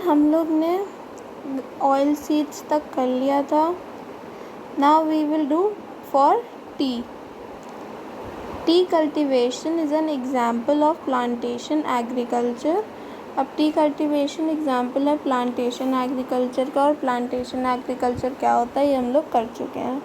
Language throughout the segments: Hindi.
हम लोग ने ऑयल सीड्स तक कर लिया था. Now we will do for tea. Tea cultivation is an example of plantation agriculture. अब टी कल्टीवेशन एग्जाम्पल है प्लांटेशन एग्रीकल्चर का, और प्लांटेशन एग्रीकल्चर क्या होता है ये हम लोग कर चुके हैं.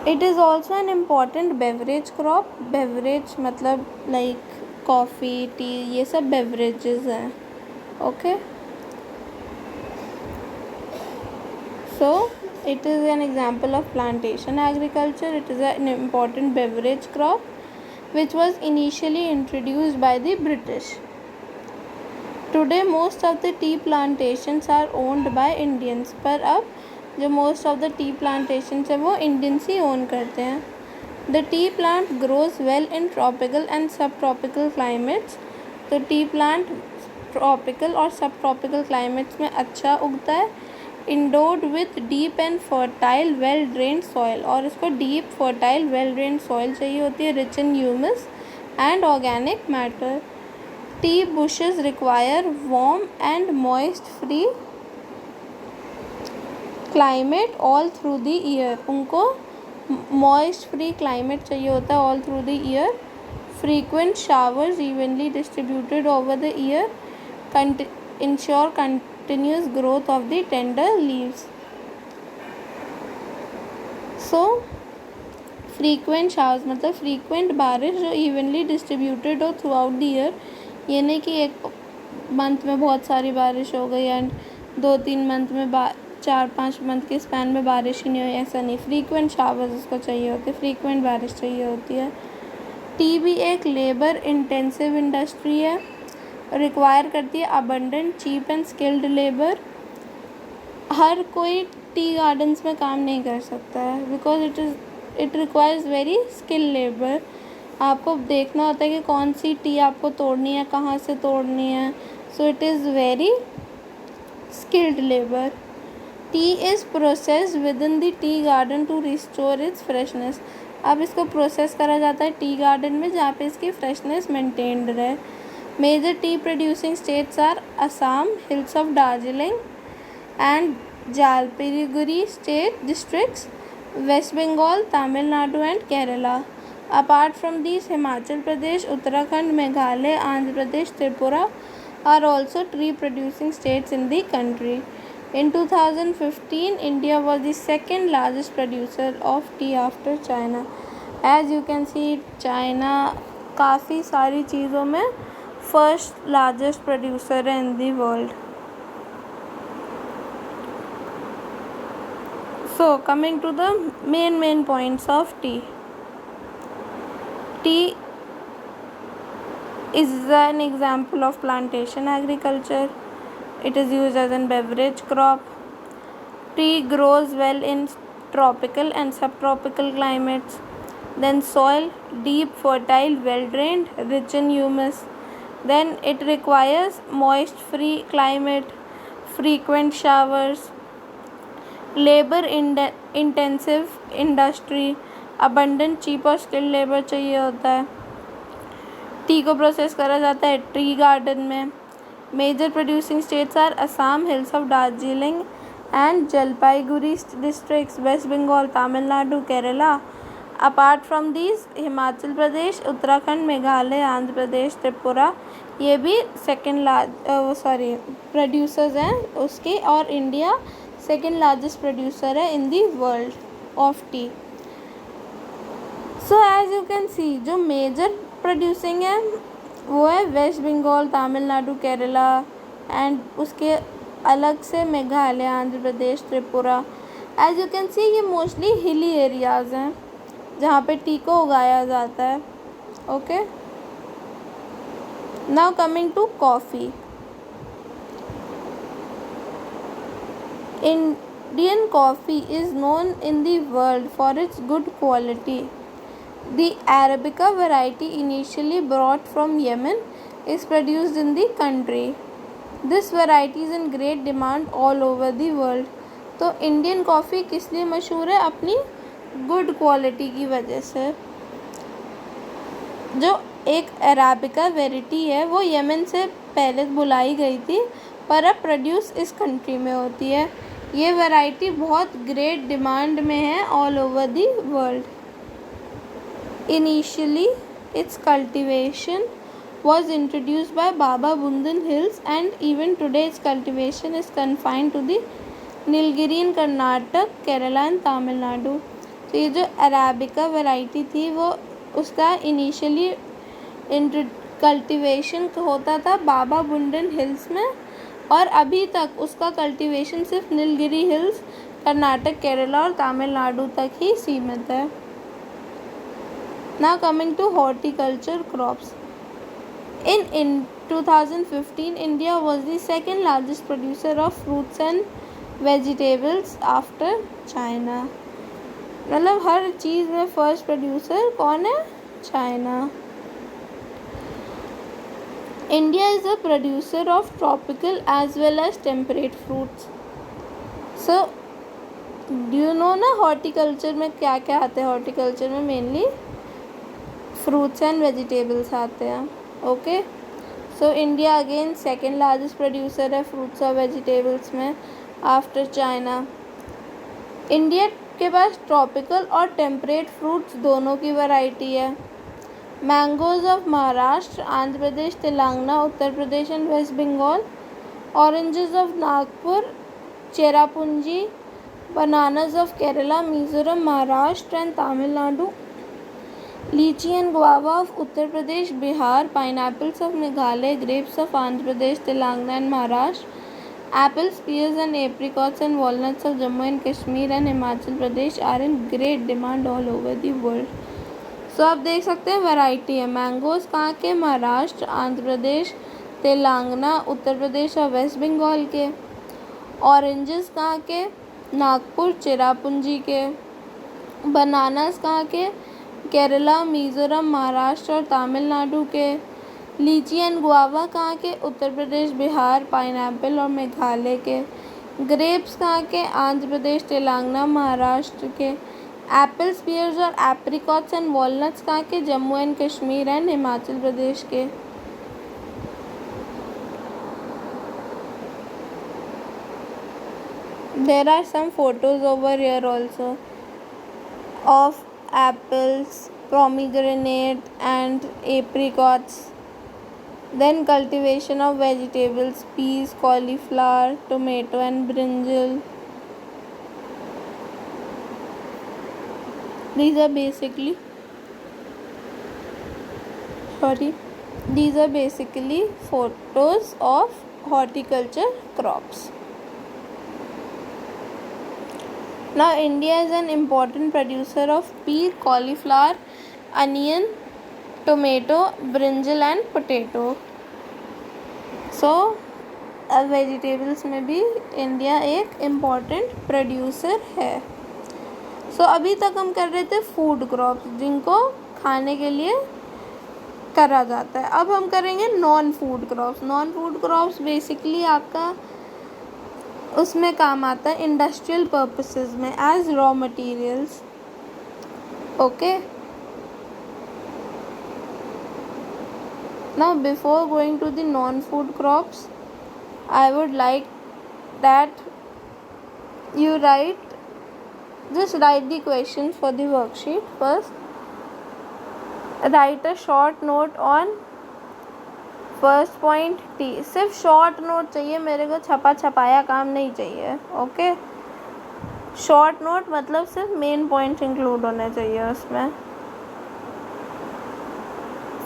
It is also an important beverage crop. Beverage मतलब लाइक कॉफ़ी, टी, ये सब बेवरेजेस हैं. Okay, so it is an example of plantation agriculture. It is an important beverage crop which was initially introduced by the British. Today most of the tea plantations are owned by Indians. पर अब जो most of the tea plantations है वो Indians ही own करते हैं. The tea plant grows well in tropical and subtropical climates. तो tea plant tropical और subtropical climates में अच्छा उगता है. Endowed with deep and fertile well drained soil, और इसको deep fertile well drained soil चाहिए होती है, rich in humus and organic matter. Tea bushes require warm and moist free climate all through the year. उनको moist free climate चाहिए होता है all through the year. Frequent showers evenly distributed over the year ensure continuous growth of the tender leaves. So frequent showers मतलब frequent बारिश जो evenly distributed हो throughout the year. ये नहीं कि एक मंथ में बहुत सारी बारिश हो गई एंड 2-3 मंथ में 4-5 मंथ के स्पैन में बारिश ही नहीं हुई, ऐसा नहीं. फ्रीक्वेंट शावर्स उसको चाहिए होते, फ्रीक्वेंट बारिश चाहिए होती है. टी भी एक लेबर इंटेंसिव इंडस्ट्री है, रिक्वायर करती है abundant cheap and skilled labour. हर कोई टी गार्डन्स में काम नहीं कर सकता है because it requires very skill labour. आपको देखना होता है कि कौन सी टी आपको तोड़नी है, कहाँ से तोड़नी है. So it is very skilled labour. Tea is processed within the tea garden to restore its freshness. अब इसको प्रोसेस करा जाता है टी गार्डन में जहाँ पे इसकी फ्रेशनेस मेंटेन्ड रहे. Major tea producing states are Assam, hills of Darjeeling and Jalpaiguri state districts, waste Bengal, Tamil Nadu and Kerala. Apart from these, Himachal Pradesh, Uttarakhand, Meghalaya, Andhra Pradesh, Tripura are also tree producing states in the country. In 2015, India was the second largest producer of tea after China. As you can see, China काफ़ी सारी चीज़ों में first largest producer है in the world. So coming to the main points of tea. Tea is an example of plantation agriculture. It is used as a beverage crop. Tea grows well in tropical and subtropical climates. Then soil, deep, fertile, well drained, rich in humus. Then it requires moist free climate, frequent showers, labor intensive industry, abundant cheap और स्किल्ड लेबर चाहिए होता है. टी को प्रोसेस करा जाता है टी गार्डन में. Major producing states are Assam, hills of Darjeeling and Jalpaiguri districts, waste Bengal, Tamil Nadu, Kerala. Apart from these, Himachal Pradesh, Uttarakhand, Meghalaya, Andhra Pradesh, Tripura, ये भी प्रोड्यूसर्स हैं उसके. और इंडिया सेकेंड लार्जेस्ट प्रोड्यूसर है in the world of tea. So as you can see, जो मेजर प्रोड्यूसिंग है वो है वेस्ट बंगाल, तमिलनाडु, केरला एंड उसके अलग से Meghalaya, Andhra Pradesh, Tripura. As you can see ये मोस्टली हिली एरियाज़ हैं जहाँ पे टी को उगाया जाता है. Okay, now coming to coffee. Indian coffee is known in the world for its good quality. The Arabica variety, initially brought from Yemen, is produced in the country. This variety is in great demand all over the world. तो इंडियन कॉफ़ी किस लिए मशहूर है? अपनी गुड क्वालिटी की वजह से. जो एक अराबिका वेराइटी है वो यमन से पहले बुलाई गई थी पर अब प्रोड्यूस इस कंट्री में होती है। ये वैरायटी बहुत ग्रेट डिमांड में है all over the world. Initially it's cultivation was introduced by Baba Bundan Hills, and even today its cultivation is confined to the Nilgiri in Karnataka, Kerala and Tamil Nadu। तो ये जो अराबिका वैरायटी थी वो उसका इनिशियली कल्टिवेशन होता था बाबा बुंडन हिल्स में, और अभी तक उसका कल्टिवेशन सिर्फ नीलगिरी हिल्स, कर्नाटक, केरला और तमिलनाडु तक ही सीमित है। Now coming to horticulture crops. In 2015, India was the second largest producer of fruits and vegetables after China। मतलब हर चीज़ में फर्स्ट प्रोड्यूसर कौन है? China. India is a producer of tropical as well as temperate fruits। So, do you know ना हॉर्टिकल्चर में क्या क्या आते हैं? हॉर्टिकल्चर में मेनली फ्रूट्स एंड वेजिटेबल्स आते हैं। Okay, so India again second largest producer है फ्रूट्स और वेजिटेबल्स में आफ्टर चाइना। इंडिया के पास ट्रॉपिकल और टेम्परेट फ्रूट्स दोनों की वैरायटी है। Mangoes of Maharashtra, Andhra Pradesh, Telangana, Uttar Pradesh and West Bengal. Oranges of Nagpur, Cherrapunji. Bananas of Kerala, Mizoram, Maharashtra and Tamil Nadu. Litchi and guava of Uttar Pradesh, Bihar. Pineapples of Meghalaya, grapes of Andhra Pradesh, Telangana and Maharashtra. Apples, peers and apricots and walnuts of Jammu and Kashmir and Himachal Pradesh are in great demand all over the world. So आप देख सकते हैं वैरायटी है। मैंगोज कहाँ के? महाराष्ट्र, आंध्र प्रदेश, तेलंगाना, उत्तर प्रदेश और वेस्ट बंगाल के। ऑरेंजेस कहाँ के? नागपुर, चेरापूंजी के। बनानास कहाँ के? केरला, मिजोरम, महाराष्ट्र और तमिलनाडु के। लीची एंड गुआवा कहाँ के? उत्तर प्रदेश, बिहार। पाइनएप्पल और मेघालय के। ग्रेप्स कहाँ के? आंध्र प्रदेश, तेलंगाना, महाराष्ट्र के। एप्पल्स, पीयर्स और एप्रिकॉट्स एंड वॉलनट्स कहाँ के? जम्मू एंड कश्मीर एंड हिमाचल प्रदेश के। There are some photos over here also of apples, pomegranate and apricots. Then cultivation of vegetables, peas, cauliflower, tomato and brinjal. These are basically photos of horticulture crops. Now India is an important producer of pea, cauliflower, onion, tomato, brinjal and potato। So vegetables में भी इंडिया एक इम्पॉर्टेंट प्रोड्यूसर है। सो अभी तक हम कर रहे थे फूड क्रॉप्स जिनको खाने के लिए करा जाता है। अब हम करेंगे non food crops. Non food crops basically आपका उसमें काम आता है इंडस्ट्रियल पर्पसेस में as raw materials. Okay, now before going to the non food crops I would like that you just write the questions for the worksheet first. Write a short note on first point T। सिर्फ शॉर्ट नोट चाहिए मेरे को, छपा छपाया काम नहीं चाहिए। ओके, शॉर्ट नोट मतलब सिर्फ मेन पॉइंट इंक्लूड होने चाहिए उसमें।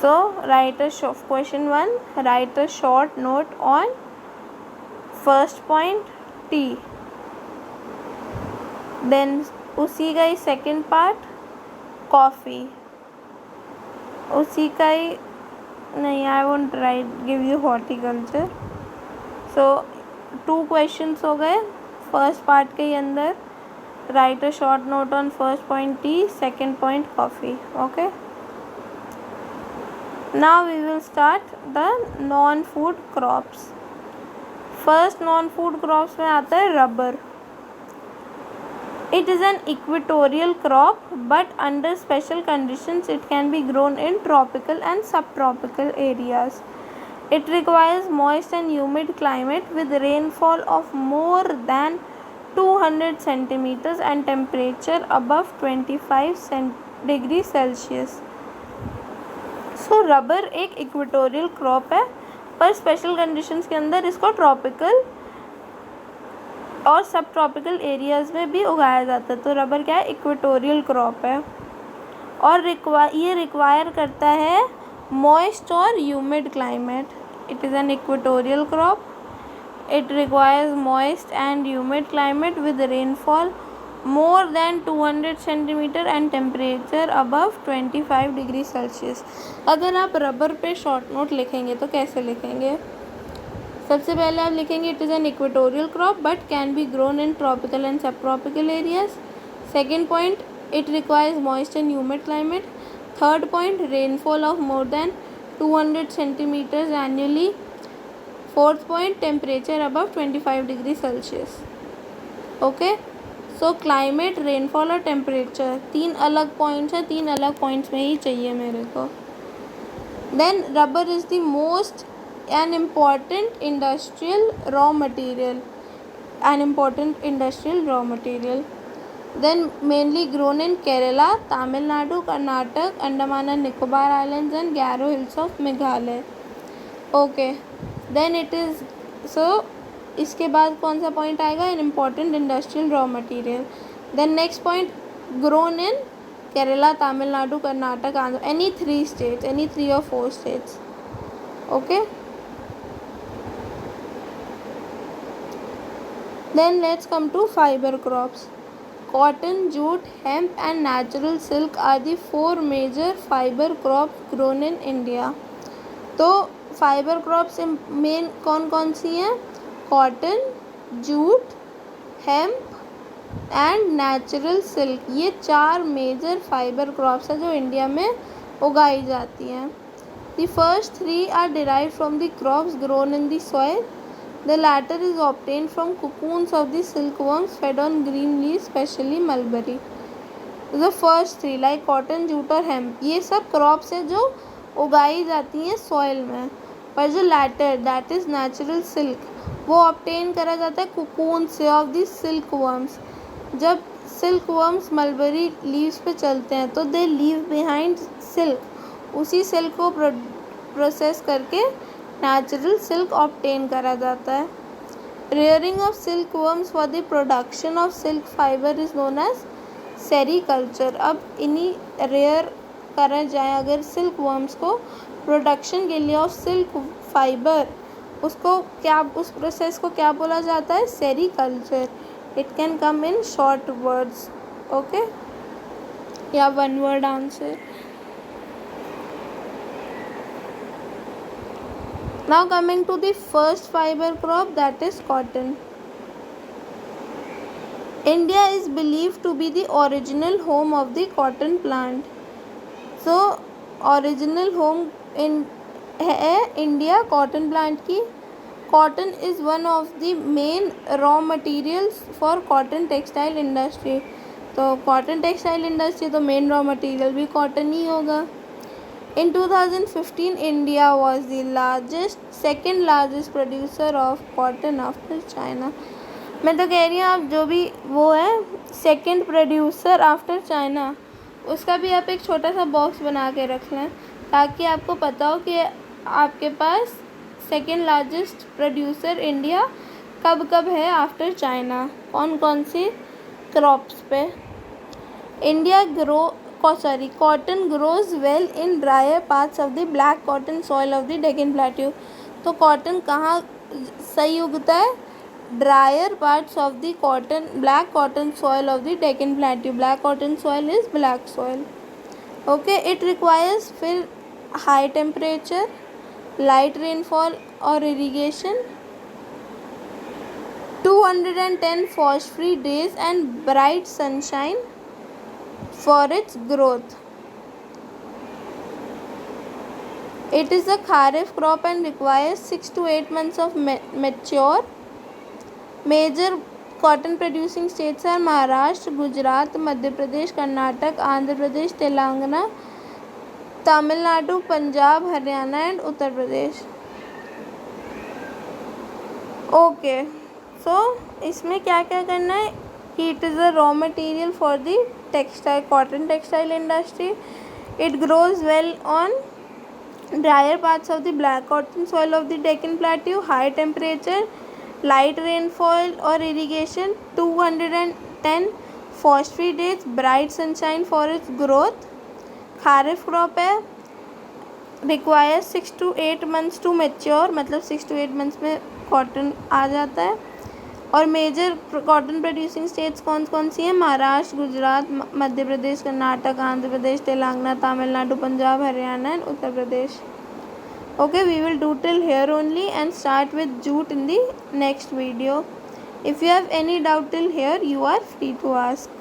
So write a question 1, write a short note on first point T। Then उसी का ही सेकेंड पार्ट कॉफ़ी, उसी का ही नहीं, I won't write give you horticulture. So 2 questions हो गए फर्स्ट पार्ट के ही अंदर। Write a short note on first point tea, second point coffee. Okay, now we will start the non food crops. First non food crops में आता है rubber. It is an equatorial crop, but under special conditions it can be grown in tropical and subtropical areas। It requires moist and humid climate with rainfall of more than 200 centimeters and temperature above 25 degrees Celsius. So rubber एक इक्वेटोरियल क्रॉप है, पर स्पेशल कंडीशंस के अंदर इसको ट्रॉपिकल और सब ट्रॉपिकल एरियाज़ में भी उगाया जाता है. तो रबर क्या है, इक्वेटोरियल क्रॉप है और ये रिक्वायर करता है मॉइस्ट और humid climate. It is an equatorial crop. It requires moist and humid climate with rainfall more than 200 centimetre and temperature above 25 degree Celsius. अगर आप रबर पे शॉर्ट नोट लिखेंगे तो कैसे लिखेंगे? सबसे पहले आप लिखेंगे it is an equatorial crop but can be grown in tropical and sub tropical areas. Second point, it requires moist and humid climate. Third point, rainfall of more than 200 centimetres annually. Fourth point, temperature above 25 degree Celsius. Okay, so climate, rainfall और टेम्परेचर तीन अलग पॉइंट्स हैं, तीन अलग पॉइंट्स में ही चाहिए मेरे को. Then rubber is the most an important industrial raw material. Then mainly grown in Kerala, Tamil Nadu, Karnataka, Andaman and Nicobar Islands and Garo Hills of Meghalaya. Okay, then it is so इसके बाद कौन सा पॉइंट आएगा? An important industrial raw material. Then next point, grown in Kerala, Tamil Nadu, Karnataka, Andhra, any 3 states, any 3 or 4 states. Okay, then let's come to fiber crops. Cotton, jute, hemp and natural silk are the 4 major fiber crops grown in India. तो फाइबर क्रॉप्स मेन कौन कौन सी हैं? Cotton, jute, hemp and natural silk. ये 4 मेजर फाइबर क्रॉप्स हैं जो इंडिया में उगाई जाती हैं. The first 3 are derived from the crops grown in the soil. The latter is obtained from cocoons of the silkworms fed on green leaves, specially mulberry. The first 3 like cotton, jute और हेम्प, ये सब क्रॉप्स हैं जो उगाई जाती हैं सॉइल में. पर जो latter, that is natural silk, वो ऑब्टेन करा जाता है कोकून से ऑफ द सिल्क वर्म्स. जब सिल्क वर्म्स मलबरी लीव्स पे चलते हैं तो दे लीव बिहाइंड सिल्क. उसी सिल्क को प्रोसेस करके नेचुरल सिल्क ऑब्टेन करा जाता है. Rearing of silk worms for the production of silk fibre is known as sericulture. अब इन्हीं रेयर करा जाए अगर सिल्क वर्म्स को प्रोडक्शन के लिए ऑफ सिल्क फाइबर, उसको क्या, उस प्रोसेस को क्या बोला जाता है? Sericulture. It can come in short words. Okay, या 1 word answer. Now coming to the first fibre crop, that is cotton. India is believed to be the original home of the cotton plant. So original home है इंडिया कॉटन प्लांट की. Cotton is one of the main raw materials for cotton textile industry. तो कॉटन टेक्सटाइल इंडस्ट्री तो मेन रॉ मटेरियल भी कॉटन ही होगा. इन 2015 India was the second largest producer of cotton after China. मैं तो कह रही हूँ आप जो भी वो है सेकेंड प्रोड्यूसर आफ्टर चाइना, उसका भी आप एक छोटा सा बॉक्स बना के रख लें ताकि आपको पता हो कि आपके पास सेकेंड लार्जेस्ट प्रोड्यूसर इंडिया कब कब है आफ्टर चाइना, कौन कौन सी क्रॉप्स पे. Cotton grows well in dryer parts of the black cotton soil of the Deccan plateau. तो कॉटन कहाँ सही उगता है? Dryer parts of the black cotton soil of the Deccan plateau. Black cotton soil is black soil. Okay, it requires फिर हाई टेम्परेचर, लाइट रेनफॉल और irrigation, 210 frost-free days and bright sunshine for its growth. It is a kharif crop and requires 6 to 8 months of mature. Major cotton producing states are Maharashtra, Gujarat, Madhya Pradesh, Karnataka, Andhra Pradesh, Telangana, Tamil Nadu, Punjab, Haryana and Uttar Pradesh. Okay, so इसमें क्या क्या करना है कि it is a raw material for the textile cotton textile industry. It grows well on drier parts of the black cotton soil of the Deccan Plateau. High temperature, light rainfall or irrigation, 210 frost-free days, bright sunshine for its growth. Kharif crop है, requires 6 to 8 months to mature, मतलब 6 to 8 months में कॉटन आ जाता है. और मेजर कॉटन प्रोड्यूसिंग स्टेट्स कौन कौन सी हैं? Maharashtra, Gujarat, Madhya Pradesh, Karnataka, Andhra Pradesh, Telangana, Tamil Nadu, Punjab, Haryana and Uttar Pradesh. Okay, we will do till here only and start with jute in the next video. If you have any doubt till here, you are free to ask.